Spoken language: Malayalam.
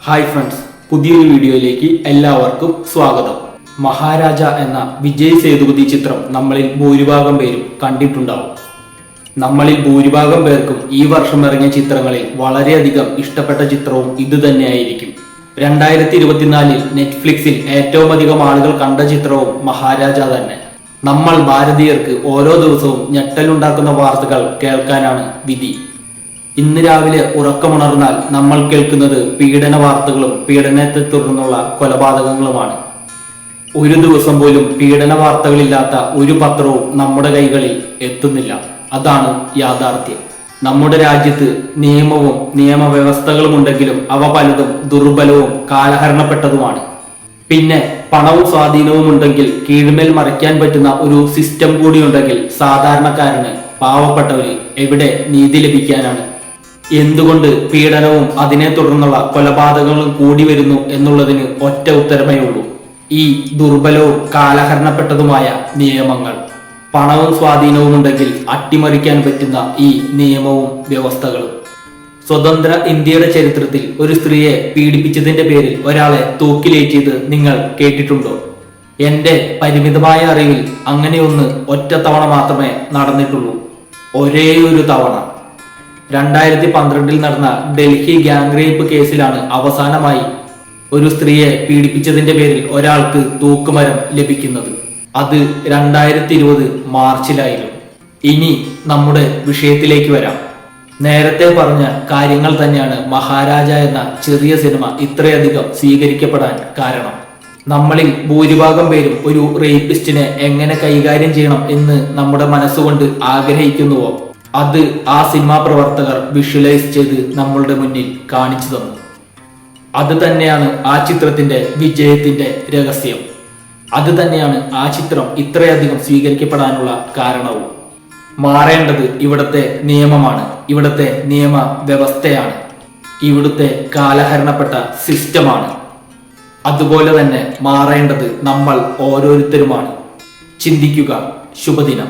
ഹായ് ഫ്രണ്ട്സ്, പുതിയൊരു വീഡിയോയിലേക്ക് എല്ലാവർക്കും സ്വാഗതം. മഹാരാജ എന്ന വിജയ് സേതുപതി ചിത്രം നമ്മളിൽ ഭൂരിഭാഗം പേരും കണ്ടിട്ടുണ്ടാവും. നമ്മളിൽ ഭൂരിഭാഗം പേർക്കും ഈ വർഷം ഇറങ്ങിയ ചിത്രങ്ങളിൽ വളരെയധികം ഇഷ്ടപ്പെട്ട ചിത്രവും ഇത് തന്നെയായിരിക്കും. 2024 നെറ്റ്ഫ്ലിക്സിൽ ഏറ്റവും അധികം ആളുകൾ കണ്ട ചിത്രവും മഹാരാജ തന്നെ. നമ്മൾ ഭാരതീയർക്ക് ഓരോ ദിവസവും ഞെട്ടലുണ്ടാക്കുന്ന വാർത്തകൾ കേൾക്കാനാണ് വിധി. ഇന്ന് രാവിലെ ഉറക്കമുണർന്നാൽ നമ്മൾ കേൾക്കുന്നത് പീഡന വാർത്തകളും പീഡനത്തെ തുടർന്നുള്ള കൊലപാതകങ്ങളുമാണ്. ഒരു ദിവസം പോലും പീഡന വാർത്തകളില്ലാത്ത ഒരു പത്രവും നമ്മുടെ കൈകളിൽ എത്തുന്നില്ല. അതാണ് യാഥാർത്ഥ്യം. നമ്മുടെ രാജ്യത്ത് നിയമവും നിയമവ്യവസ്ഥകളും ഉണ്ടെങ്കിലും അവ പലതും ദുർബലവും കാലഹരണപ്പെട്ടതുമാണ്. പിന്നെ പണവും സ്വാധീനവും ഉണ്ടെങ്കിൽ കീഴ്മേൽ മറയ്ക്കാൻ പറ്റുന്ന ഒരു സിസ്റ്റം കൂടി ഉണ്ടെങ്കിൽ സാധാരണക്കാരന്, പാവപ്പെട്ടവന് എവിടെ നീതി ലഭിക്കാനാണ്? എന്തുകൊണ്ട് പീഡനവും അതിനെ തുടർന്നുള്ള കൊലപാതകങ്ങളും കൂടി വരുന്നു എന്നുള്ളതിന് ഒറ്റ ഉത്തരമേ ഉള്ളൂ: ഈ ദുർബലവും കാലഹരണപ്പെട്ടതുമായ നിയമങ്ങൾ. പണവും സ്വാധീനവും ഉണ്ടെങ്കിൽ അട്ടിമറിക്കാൻ പറ്റുന്ന ഈ നിയമവും വ്യവസ്ഥകളും. സ്വതന്ത്ര ഇന്ത്യയുടെ ചരിത്രത്തിൽ ഒരു സ്ത്രീയെ പീഡിപ്പിച്ചതിന്റെ പേരിൽ ഒരാളെ തൂക്കിലേറ്റിയത് നിങ്ങൾ കേട്ടിട്ടുണ്ടോ? എന്റെ പരിമിതമായ അറിവിൽ അങ്ങനെയൊന്ന് ഒറ്റ തവണ മാത്രമേ നടന്നിട്ടുള്ളൂ. ഒരേ ഒരു തവണ. 2012 നടന്ന ഡൽഹി ഗ്യാങ് റേപ്പ് കേസിലാണ് അവസാനമായി ഒരു സ്ത്രീയെ പീഡിപ്പിച്ചതിന്റെ പേരിൽ ഒരാൾക്ക് തൂക്കുമരം ലഭിക്കുന്നത്. അത് 2020 മാർച്ചിലായിരുന്നു. ഇനി നമ്മുടെ വിഷയത്തിലേക്ക് വരാം. നേരത്തെ പറഞ്ഞ കാര്യങ്ങൾ തന്നെയാണ് മഹാരാജ എന്ന ചെറിയ സിനിമ ഇത്രയധികം സ്വീകരിക്കപ്പെടാൻ കാരണം. നമ്മളിൽ ഭൂരിഭാഗം പേരും ഒരു റേപ്പിസ്റ്റിനെ എങ്ങനെ കൈകാര്യം ചെയ്യണം എന്ന് നമ്മുടെ മനസ്സുകൊണ്ട് ആഗ്രഹിക്കുന്നുവോ, അത് ആ സിനിമാ പ്രവർത്തകർ വിഷ്വലൈസ് ചെയ്ത് നമ്മളുടെ മുന്നിൽ കാണിച്ചു തന്നു. അത് തന്നെയാണ് ആ ചിത്രത്തിന്റെ വിജയത്തിന്റെ രഹസ്യം. അത് തന്നെയാണ് ആ ചിത്രം ഇത്രയധികം സ്വീകരിക്കപ്പെടാനുള്ള കാരണവും. മാറേണ്ടത് ഇവിടുത്തെ നിയമമാണ്, ഇവിടുത്തെ നിയമ വ്യവസ്ഥയാണ്, ഇവിടുത്തെ കാലഹരണപ്പെട്ട സിസ്റ്റമാണ്. അതുപോലെ തന്നെ മാറേണ്ടത് നമ്മൾ ഓരോരുത്തരുമാണ്. ചിന്തിക്കുക. ശുഭദിനം.